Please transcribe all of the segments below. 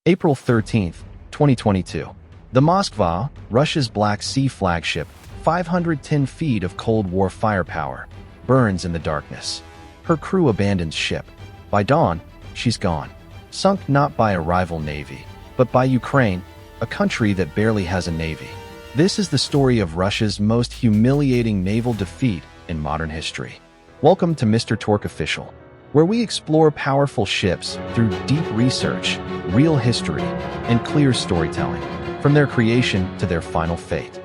April 13, 2022. The Moskva, Russia's Black Sea flagship, 510 feet of Cold War firepower, burns in the darkness. Her crew abandons ship. By dawn, she's gone. Sunk not by a rival navy, but by Ukraine, a country that barely has a navy. This is the story of Russia's most humiliating naval defeat in modern history. Welcome to Mr. Torque Official, where we explore powerful ships through deep research, real history, and clear storytelling, from their creation to their final fate.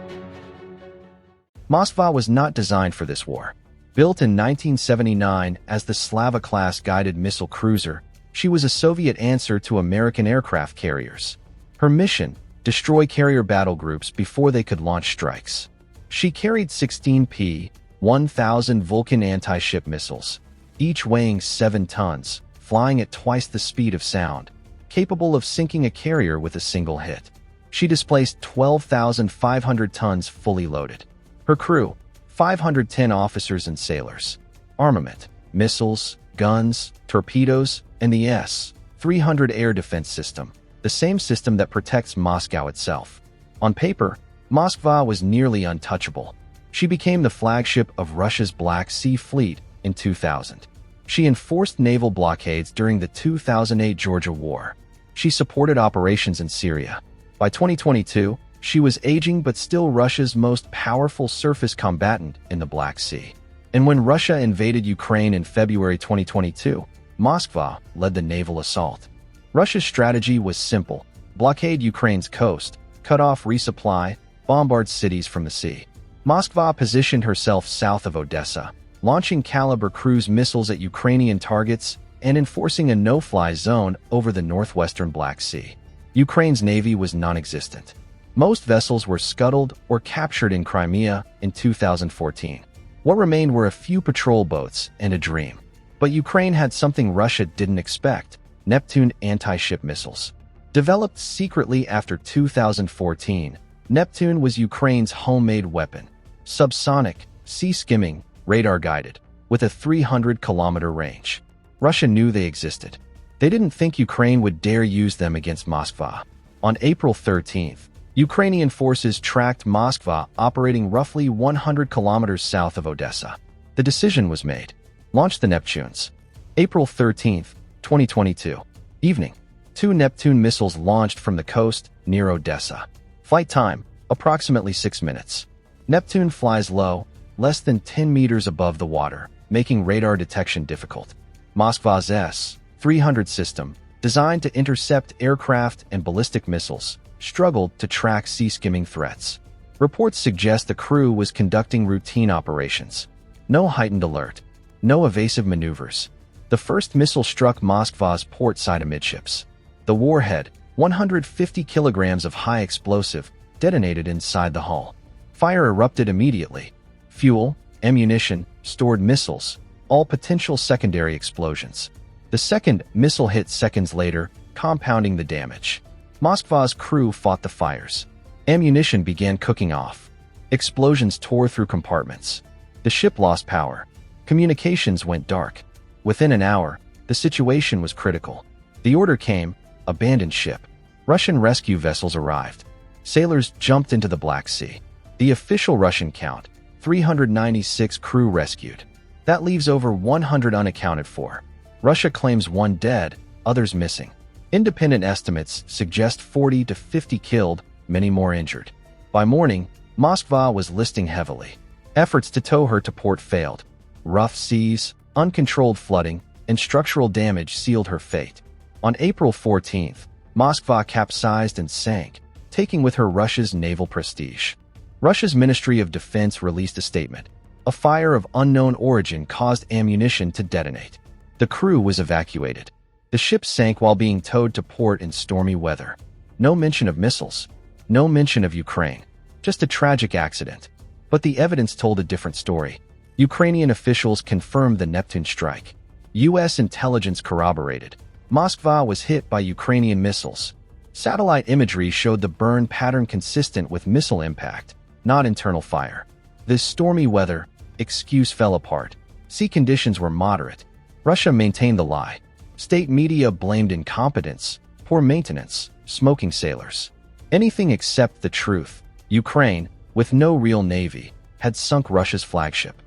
Moskva was not designed for this war. Built in 1979 as the Slava-class guided missile cruiser, she was a Soviet answer to American aircraft carriers. Her mission: destroy carrier battle groups before they could launch strikes. She carried 16 P-1000 Vulkan anti-ship missiles, each weighing 7 tons, flying at twice the speed of sound, capable of sinking a carrier with a single hit. She displaced 12,500 tons fully loaded. Her crew, 510 officers and sailors. Armament: missiles, guns, torpedoes, and the S-300 air defense system, the same system that protects Moscow itself. On paper, Moskva was nearly untouchable. She became the flagship of Russia's Black Sea Fleet in 2000. She enforced naval blockades during the 2008 Georgia War. She supported operations in Syria. By 2022, she was aging but still Russia's most powerful surface combatant in the Black Sea. And when Russia invaded Ukraine in February 2022, Moskva led the naval assault. Russia's strategy was simple: blockade Ukraine's coast, cut off resupply, bombard cities from the sea. Moskva positioned herself south of Odesa, launching caliber cruise missiles at Ukrainian targets and enforcing a no-fly zone over the northwestern Black Sea. Ukraine's navy was non-existent. Most vessels were scuttled or captured in Crimea in 2014. What remained were a few patrol boats and a dream. But Ukraine had something Russia didn't expect: Neptune anti-ship missiles. Developed secretly after 2014, Neptune was Ukraine's homemade weapon. Subsonic, sea-skimming, radar-guided, with a 300-kilometer range. Russia knew they existed. They didn't think Ukraine would dare use them against Moskva. On April 13th, Ukrainian forces tracked Moskva operating roughly 100 kilometers south of Odesa. The decision was made: launch the Neptunes. April 13th, 2022. Evening. 2 Neptune missiles launched from the coast near Odesa. Flight time: approximately 6 minutes. Neptune flies low, less than 10 meters above the water, making radar detection difficult. Moskva's S-300 system, designed to intercept aircraft and ballistic missiles, struggled to track sea-skimming threats. Reports suggest the crew was conducting routine operations. No heightened alert. No evasive maneuvers. The first missile struck Moskva's port side amidships. The warhead, 150 kilograms of high explosive, detonated inside the hull. Fire erupted immediately. Fuel, ammunition, stored missiles, all potential secondary explosions. The second missile hit seconds later, compounding the damage. Moskva's crew fought the fires. Ammunition began cooking off. Explosions tore through compartments. The ship lost power. Communications went dark. Within an hour, the situation was critical. The order came: abandon ship. Russian rescue vessels arrived. Sailors jumped into the Black Sea. The official Russian count: 396 crew rescued. That leaves over 100 unaccounted for. Russia claims 1 dead, others missing. Independent estimates suggest 40 to 50 killed, many more injured. By morning, Moskva was listing heavily. Efforts to tow her to port failed. Rough seas, uncontrolled flooding, and structural damage sealed her fate. On April 14th, Moskva capsized and sank, taking with her Russia's naval prestige. Russia's Ministry of Defense released a statement: a fire of unknown origin caused ammunition to detonate. The crew was evacuated. The ship sank while being towed to port in stormy weather. No mention of missiles. No mention of Ukraine. Just a tragic accident. But the evidence told a different story. Ukrainian officials confirmed the Neptune strike. U.S. intelligence corroborated. Moskva was hit by Ukrainian missiles. Satellite imagery showed the burn pattern consistent with missile impact, not internal fire. This stormy weather excuse fell apart. Sea conditions were moderate. Russia maintained the lie. State media blamed incompetence. poor maintenance, smoking sailors. Anything except the truth. Ukraine, with no real navy, had sunk Russia's flagship.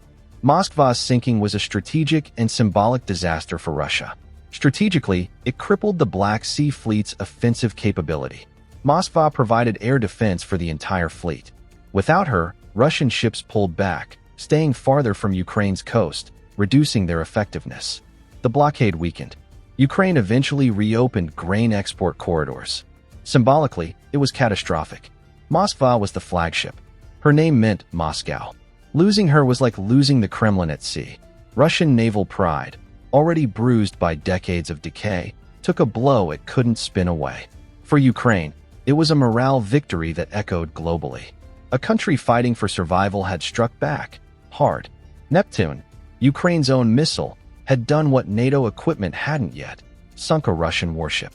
Moskva's sinking was a strategic and symbolic disaster for Russia. Strategically, it crippled the Black Sea Fleet's offensive capability. Moskva provided air defense for the entire fleet. Without her, Russian ships pulled back, staying farther from Ukraine's coast, reducing their effectiveness. The blockade weakened. Ukraine eventually reopened grain export corridors. Symbolically, it was catastrophic. Moskva was the flagship. Her name meant Moscow. Losing her was like losing the Kremlin at sea. Russian naval pride, already bruised by decades of decay, took a blow it couldn't spin away. For Ukraine, it was a morale victory that echoed globally. A country fighting for survival had struck back, hard. Neptune, Ukraine's own missile, had done what NATO equipment hadn't yet, sunk a Russian warship.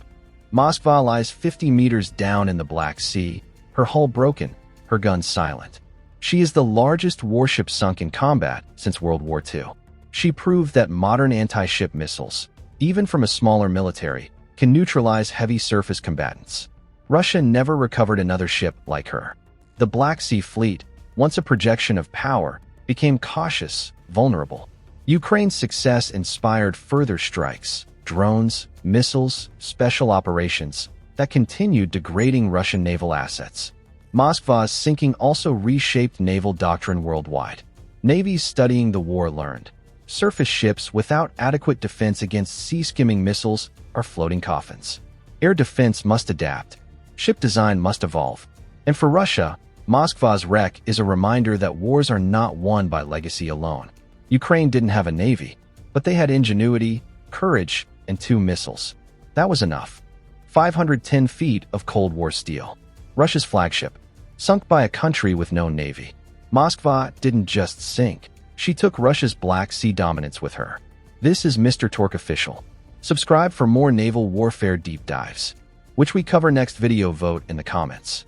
Moskva lies 50 meters down in the Black Sea, her hull broken, her guns silent. She is the largest warship sunk in combat since World War II. She proved that modern anti-ship missiles, even from a smaller military, can neutralize heavy surface combatants. Russia never recovered another ship like her. The Black Sea Fleet, once a projection of power, became cautious, vulnerable. Ukraine's success inspired further strikes, drones, missiles, special operations, that continued degrading Russian naval assets. Moskva's sinking also reshaped naval doctrine worldwide. Navies studying the war learned. Surface ships without adequate defense against sea-skimming missiles are floating coffins. Air defense must adapt. Ship design must evolve. And for Russia, Moskva's wreck is a reminder that wars are not won by legacy alone. Ukraine didn't have a navy, but they had ingenuity, courage, and 2 missiles. That was enough. 510 feet of Cold War steel. Russia's flagship, sunk by a country with no navy. Moskva didn't just sink. She took Russia's Black Sea dominance with her. This is Mr. Torque Official. Subscribe for more naval warfare deep dives, which we cover next video. Vote in the comments.